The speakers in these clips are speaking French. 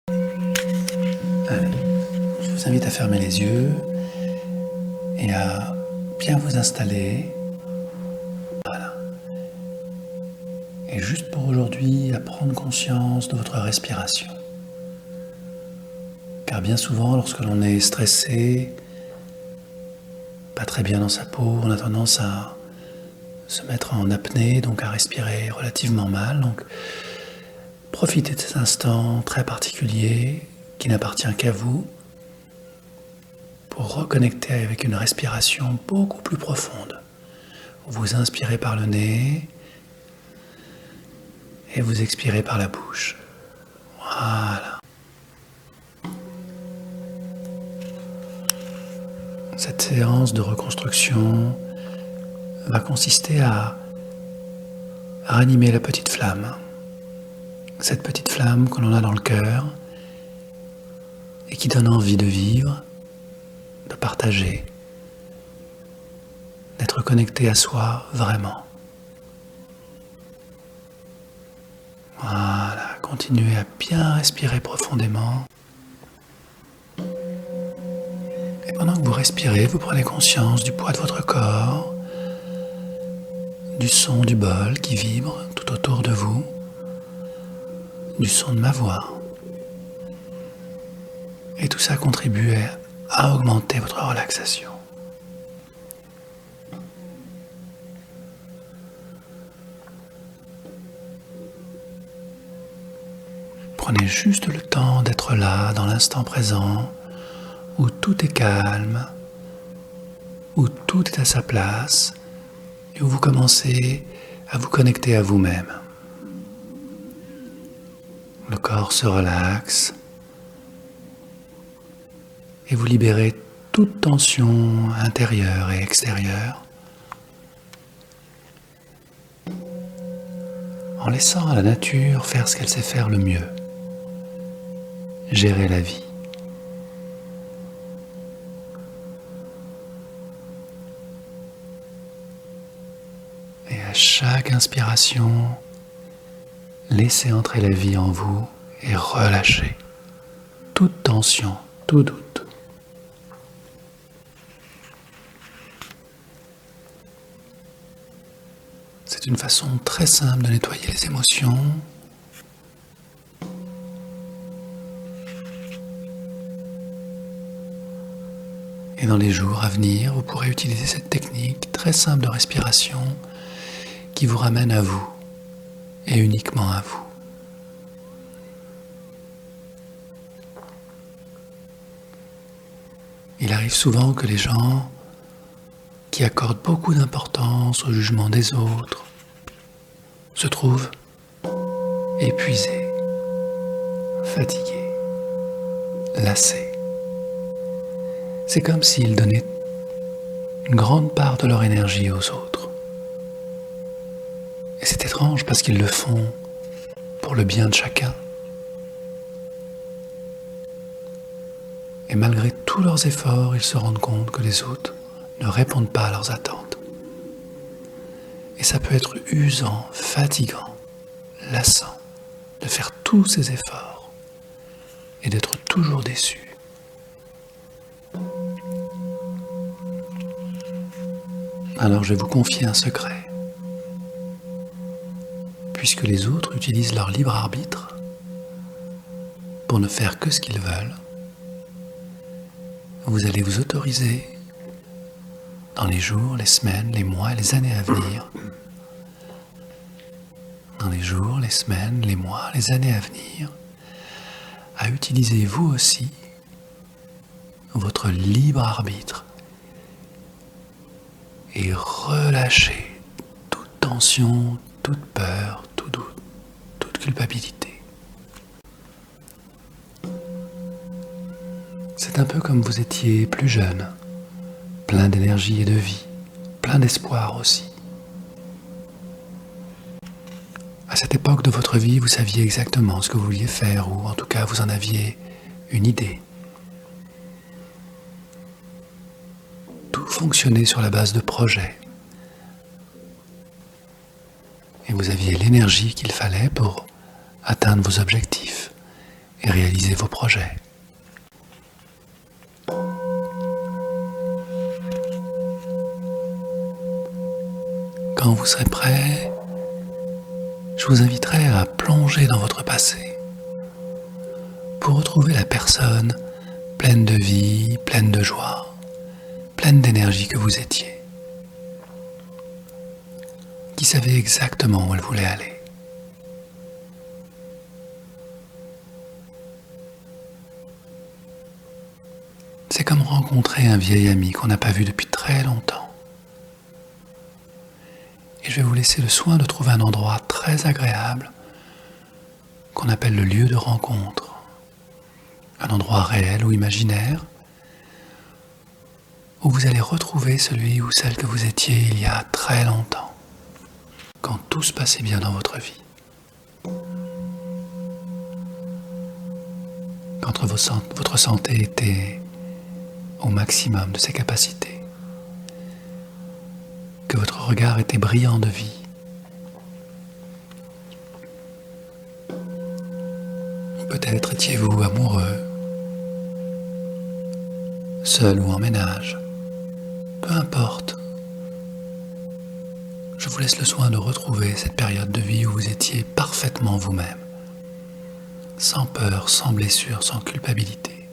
Allez, je vous invite à fermer les yeux et à bien vous installer. Voilà. Et juste pour aujourd'hui, à prendre conscience de votre respiration. Car bien souvent, lorsque l'on est stressé, pas très bien dans sa peau, on a tendance à se mettre en apnée, donc à respirer relativement mal. Donc, profitez de cet instant très particulier qui n'appartient qu'à vous pour reconnecter avec une respiration beaucoup plus profonde. Vous inspirez par le nez et vous expirez par la bouche. Voilà. Cette séance de reconstruction va consister à ranimer la petite flamme. Cette petite flamme que l'on a dans le cœur et qui donne envie de vivre, de partager, d'être connecté à soi vraiment. Voilà, continuez à bien respirer profondément. Et pendant que vous respirez, vous prenez conscience du poids de votre corps, du son du bol qui vibre tout autour de vous, du son de ma voix. Et tout ça contribue à augmenter votre relaxation. Prenez juste le temps d'être là, dans l'instant présent, où tout est calme, où tout est à sa place, et où vous commencez à vous connecter à vous-même. Le corps se relaxe, et vous libérez toute tension intérieure et extérieure, en laissant à la nature faire ce qu'elle sait faire le mieux, gérer la vie. Et à chaque inspiration, laissez entrer la vie en vous et relâchez toute tension, tout doute. C'est une façon très simple de nettoyer les émotions. Et dans les jours à venir, vous pourrez utiliser cette technique très simple de respiration qui vous ramène à vous et uniquement à vous. Il arrive souvent que les gens qui accordent beaucoup d'importance au jugement des autres se trouvent épuisés, fatigués, lassés. C'est comme s'ils donnaient une grande part de leur énergie aux autres. Et c'est étrange parce qu'ils le font pour le bien de chacun. Et malgré tous leurs efforts, ils se rendent compte que les autres ne répondent pas à leurs attentes. Et ça peut être usant, fatigant, lassant de faire tous ces efforts et d'être toujours déçu. Alors je vais vous confier un secret. Puisque les autres utilisent leur libre arbitre pour ne faire que ce qu'ils veulent, vous allez vous autoriser dans les jours, les semaines, les mois et les années à venir, dans les jours, les semaines, les mois, les années à venir, à utiliser vous aussi votre libre arbitre et relâcher toute tension, toute peur, tout doute, toute culpabilité. C'est un peu comme vous étiez plus jeune, plein d'énergie et de vie, plein d'espoir aussi. À cette époque de votre vie, vous saviez exactement ce que vous vouliez faire, ou en tout cas vous en aviez une idée. Tout fonctionnait sur la base de projets. Et vous aviez l'énergie qu'il fallait pour atteindre vos objectifs et réaliser vos projets. Quand vous serez prêt, je vous inviterai à plonger dans votre passé pour retrouver la personne pleine de vie, pleine de joie, pleine d'énergie que vous étiez, qui savait exactement où elle voulait aller. C'est comme rencontrer un vieil ami qu'on n'a pas vu depuis très longtemps. Et je vais vous laisser le soin de trouver un endroit très agréable qu'on appelle le lieu de rencontre. Un endroit réel ou imaginaire où vous allez retrouver celui ou celle que vous étiez il y a très longtemps, quand tout se passait bien dans votre vie. Quand votre santé était au maximum de ses capacités, que votre regard était brillant de vie. Peut-être étiez-vous amoureux, seul ou en ménage, peu importe. Je vous laisse le soin de retrouver cette période de vie où vous étiez parfaitement vous-même, sans peur, sans blessure, sans culpabilité,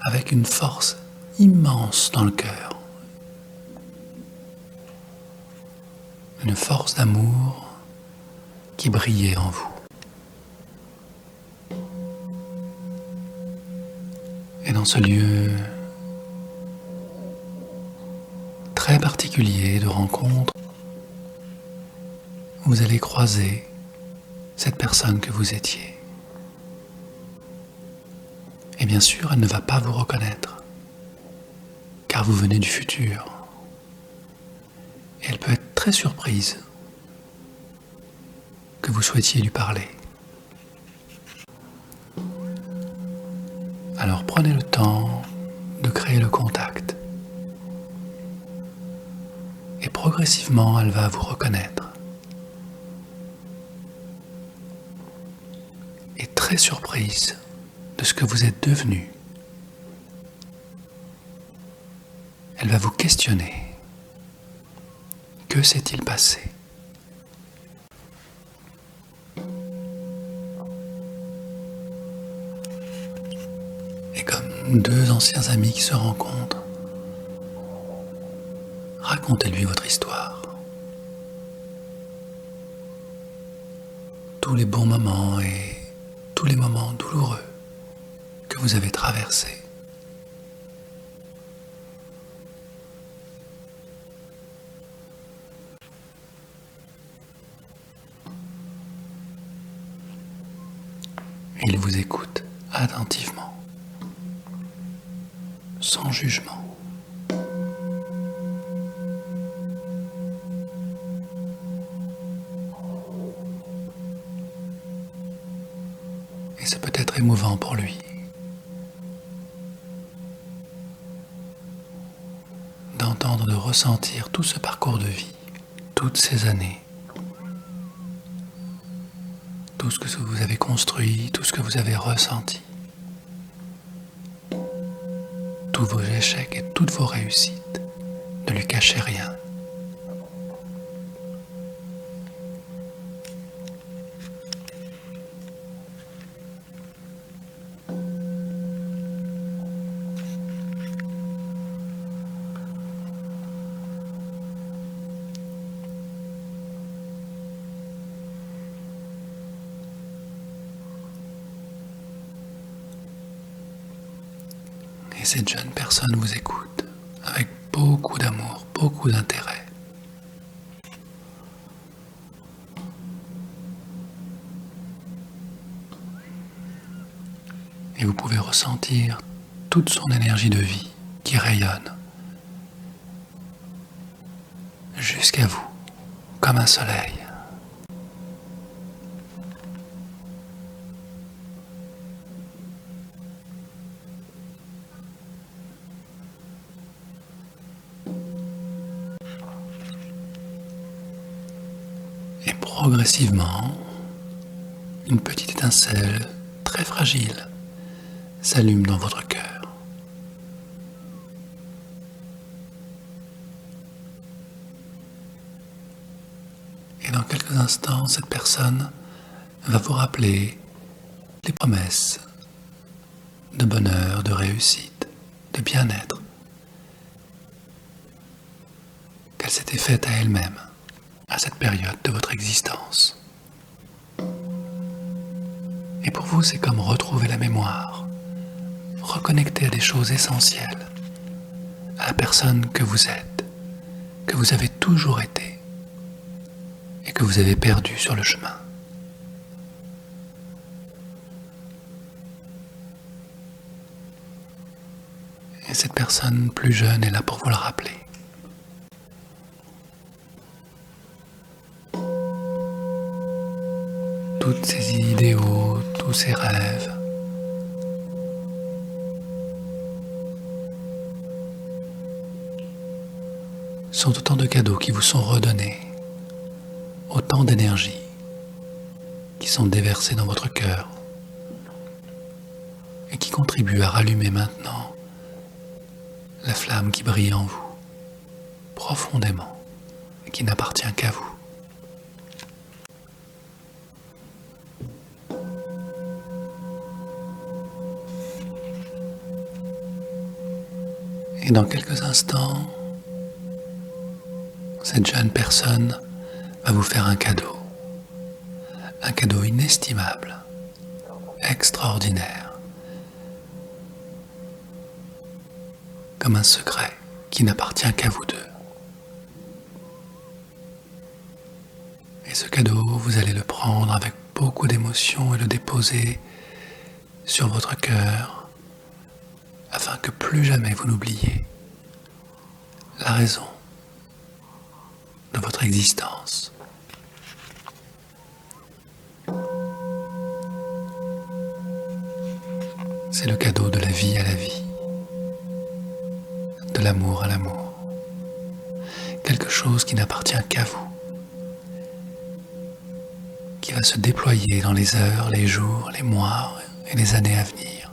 avec une force immense dans le cœur, une force d'amour qui brillait en vous. Et dans ce lieu très particulier de rencontre, vous allez croiser cette personne que vous étiez. Et bien sûr, elle ne va pas vous reconnaître, car vous venez du futur. Et elle peut être très surprise que vous souhaitiez lui parler. Alors prenez le temps de créer le contact. Et progressivement, elle va vous reconnaître. Et très surprise de ce que vous êtes devenu, elle va vous questionner. Que s'est-il passé ? Et comme deux anciens amis qui se rencontrent, racontez-lui votre histoire. Tous les bons moments et tous les moments douloureux que vous avez traversés. Il vous écoute attentivement, sans jugement. Et c'est peut-être émouvant pour lui d'entendre, de ressentir tout ce parcours de vie, toutes ces années, tout ce que vous avez construit, tout ce que vous avez ressenti, tous vos échecs et toutes vos réussites. Ne lui cachez rien. Et cette jeune personne vous écoute avec beaucoup d'amour, beaucoup d'intérêt. Et vous pouvez ressentir toute son énergie de vie qui rayonne jusqu'à vous, comme un soleil. Et progressivement, une petite étincelle très fragile s'allume dans votre cœur. Et dans quelques instants, cette personne va vous rappeler les promesses de bonheur, de réussite, de bien-être qu'elle s'était faite à elle-même à cette période de votre existence. Et pour vous, c'est comme retrouver la mémoire, reconnecter à des choses essentielles, à la personne que vous êtes, que vous avez toujours été et que vous avez perdu sur le chemin. Et cette personne plus jeune est là pour vous le rappeler. Toutes ces idéaux, tous ces rêves, sont autant de cadeaux qui vous sont redonnés, autant d'énergie qui sont déversées dans votre cœur et qui contribuent à rallumer maintenant la flamme qui brille en vous, profondément, et qui n'appartient qu'à vous. Et dans quelques instants, cette jeune personne va vous faire un cadeau inestimable, extraordinaire, comme un secret qui n'appartient qu'à vous deux. Et ce cadeau, vous allez le prendre avec beaucoup d'émotion et le déposer sur votre cœur afin que plus jamais vous n'oubliez la raison de votre existence. C'est le cadeau de la vie à la vie, de l'amour à l'amour, quelque chose qui n'appartient qu'à vous, qui va se déployer dans les heures, les jours, les mois et les années à venir.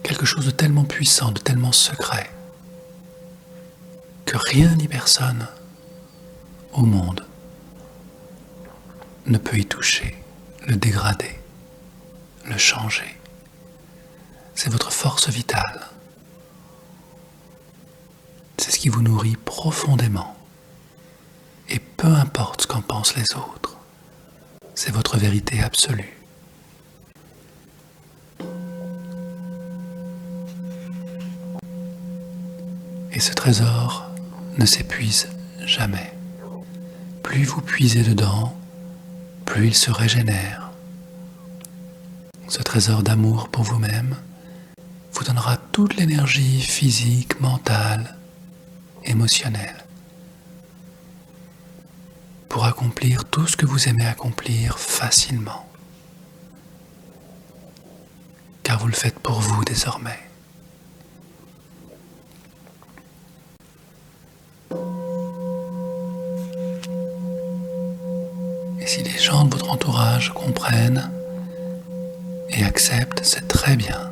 Quelque chose de tellement puissant, de tellement secret, que rien ni personne au monde ne peut y toucher, le dégrader, le changer. C'est votre force vitale. C'est ce qui vous nourrit profondément. Et peu importe ce qu'en pensent les autres, c'est votre vérité absolue. Et ce trésor ne s'épuise jamais. Plus vous puisez dedans, plus il se régénère. Ce trésor d'amour pour vous-même vous donnera toute l'énergie physique, mentale, émotionnelle pour accomplir tout ce que vous aimez accomplir facilement. Car vous le faites pour vous désormais. Et si les gens de votre entourage comprennent et acceptent, c'est très bien.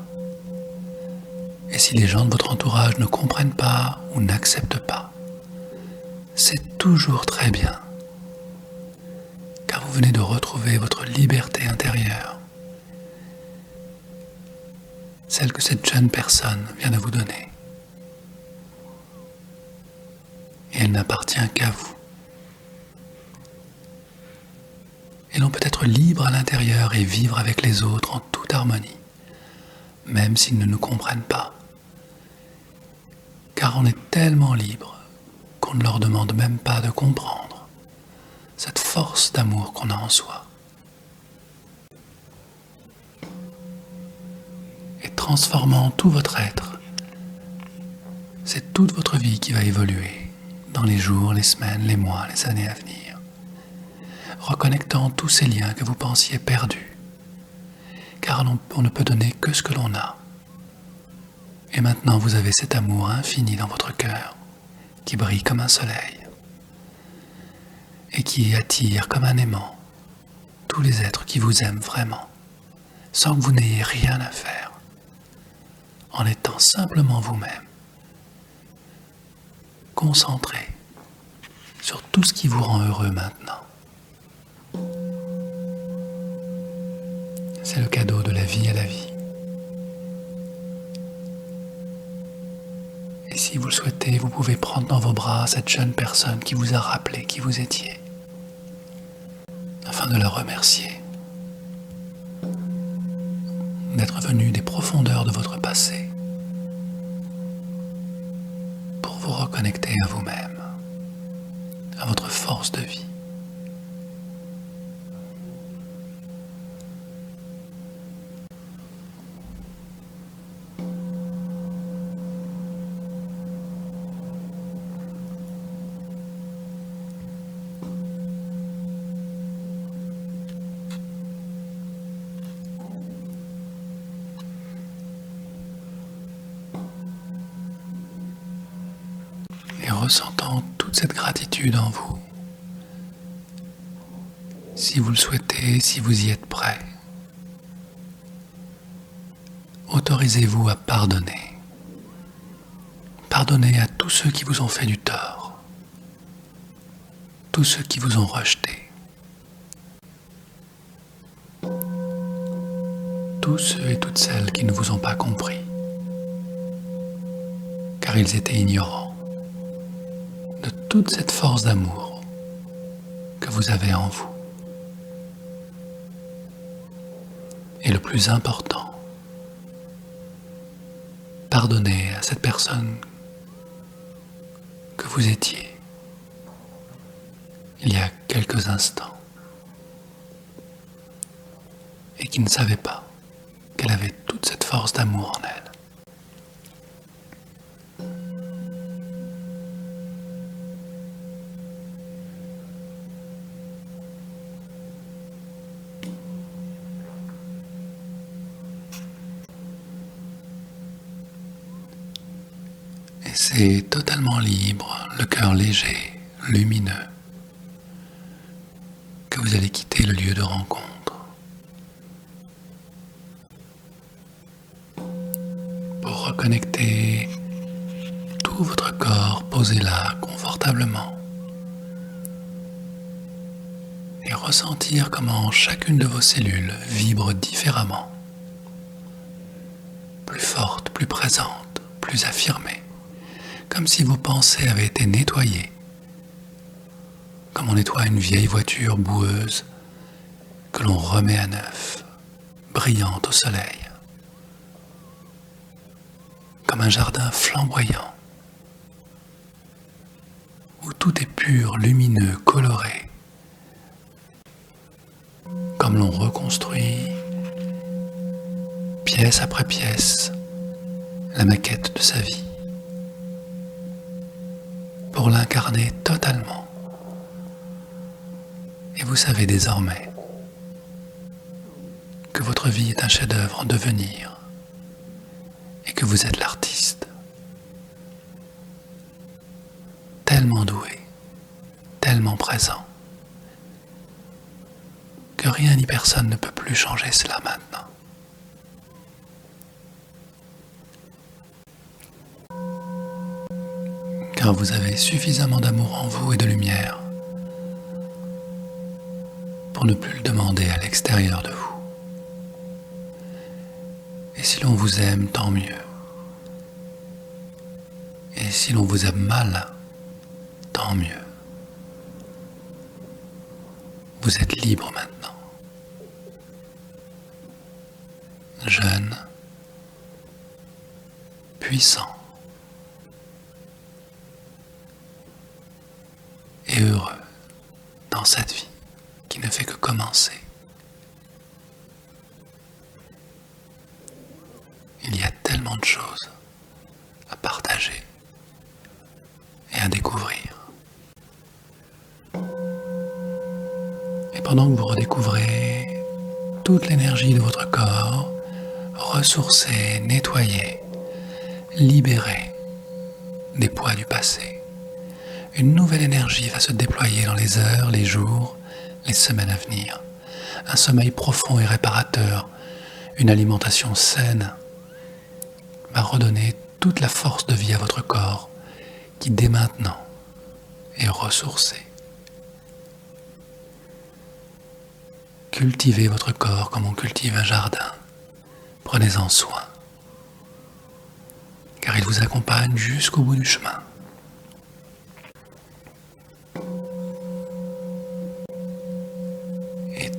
Et si les gens de votre entourage ne comprennent pas ou n'acceptent pas, c'est toujours très bien. Car vous venez de retrouver votre liberté intérieure, celle que cette jeune personne vient de vous donner. Et elle n'appartient qu'à vous. Et l'on peut être libre à l'intérieur et vivre avec les autres en toute harmonie, même s'ils ne nous comprennent pas. Car on est tellement libre qu'on ne leur demande même pas de comprendre cette force d'amour qu'on a en soi. Et transformant tout votre être, c'est toute votre vie qui va évoluer dans les jours, les semaines, les mois, les années à venir. Reconnectant tous ces liens que vous pensiez perdus, car on ne peut donner que ce que l'on a. Et maintenant vous avez cet amour infini dans votre cœur, qui brille comme un soleil, et qui attire comme un aimant tous les êtres qui vous aiment vraiment, sans que vous n'ayez rien à faire, en étant simplement vous-même, concentré sur tout ce qui vous rend heureux maintenant. C'est le cadeau de la vie à la vie. Et si vous le souhaitez, vous pouvez prendre dans vos bras cette jeune personne qui vous a rappelé qui vous étiez, afin de la remercier d'être venu des profondeurs de votre passé pour vous reconnecter à vous-même, à votre force de vie. Et ressentant toute cette gratitude en vous, si vous le souhaitez, si vous y êtes prêt, autorisez-vous à pardonner. Pardonnez à tous ceux qui vous ont fait du tort, tous ceux qui vous ont rejeté, tous ceux et toutes celles qui ne vous ont pas compris, car ils étaient ignorants de toute cette force d'amour que vous avez en vous. Et le plus important, pardonnez à cette personne que vous étiez il y a quelques instants et qui ne savait pas qu'elle avait toute cette force d'amour en elle. Et c'est totalement libre, le cœur léger, lumineux, que vous allez quitter le lieu de rencontre. Pour reconnecter tout votre corps posé là, confortablement. Et ressentir comment chacune de vos cellules vibre différemment. Plus forte, plus présente, plus affirmée. Comme si vos pensées avaient été nettoyées, comme on nettoie une vieille voiture boueuse que l'on remet à neuf, brillante au soleil, comme un jardin flamboyant, où tout est pur, lumineux, coloré, comme l'on reconstruit, pièce après pièce, la maquette de sa vie, pour l'incarner totalement. Et vous savez désormais que votre vie est un chef-d'œuvre en devenir et que vous êtes l'artiste. Tellement doué, tellement présent, que rien ni personne ne peut plus changer cela maintenant. Car vous avez suffisamment d'amour en vous et de lumière pour ne plus le demander à l'extérieur de vous. Et si l'on vous aime, tant mieux. Et si l'on vous aime mal, tant mieux. Vous êtes libre maintenant. Jeune, puissant et heureux dans cette vie qui ne fait que commencer. Il y a tellement de choses à partager et à découvrir. Et pendant que vous redécouvrez toute l'énergie de votre corps, ressourcée, nettoyée, libérée des poids du passé, une nouvelle énergie va se déployer dans les heures, les jours, les semaines à venir, un sommeil profond et réparateur, une alimentation saine va redonner toute la force de vie à votre corps qui dès maintenant est ressourcé. Cultivez votre corps comme on cultive un jardin. Prenez-en soin, car il vous accompagne jusqu'au bout du chemin. Et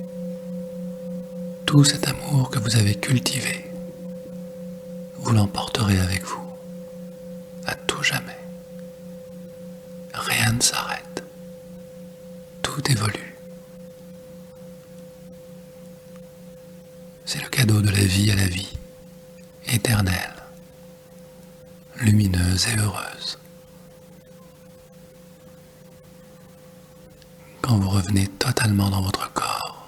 tout cet amour que vous avez cultivé, vous l'emporterez avec vous, à tout jamais. Rien ne s'arrête, tout évolue. C'est le cadeau de la vie à la vie, éternelle, lumineuse et heureuse. Quand vous revenez totalement dans votre corps,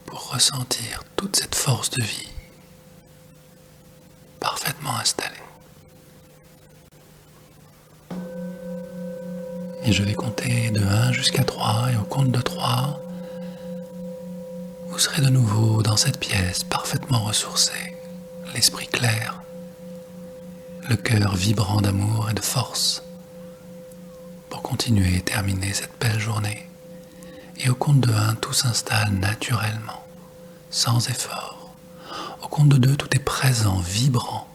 pour ressentir toute cette force de vie parfaitement installée. Et je vais compter de 1 jusqu'à 3, et au compte de 3, vous serez de nouveau dans cette pièce parfaitement ressourcée, l'esprit clair, le cœur vibrant d'amour et de force, pour continuer et terminer cette belle journée. Et au compte de 1, tout s'installe naturellement, sans effort. Au compte de 2, tout est présent, vibrant.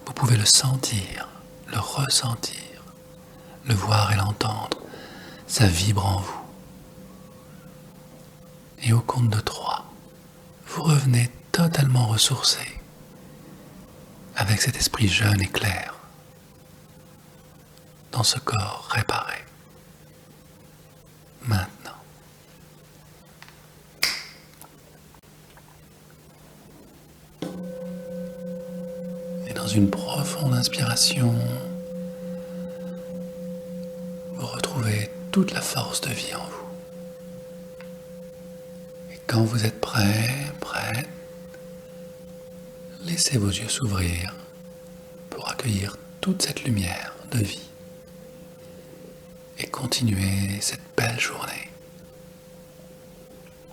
Vous pouvez le sentir, le ressentir, le voir et l'entendre. Ça vibre en vous. Et au compte de 3, vous revenez totalement ressourcé, avec cet esprit jeune et clair, dans ce corps réparé. Maintenant. Et dans une profonde inspiration, vous retrouvez toute la force de vie en vous. Et quand vous êtes prête, laissez vos yeux s'ouvrir pour accueillir toute cette lumière de vie et continuer cette belle journée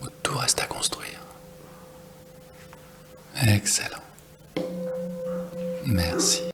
où tout reste à construire. Excellent. Merci.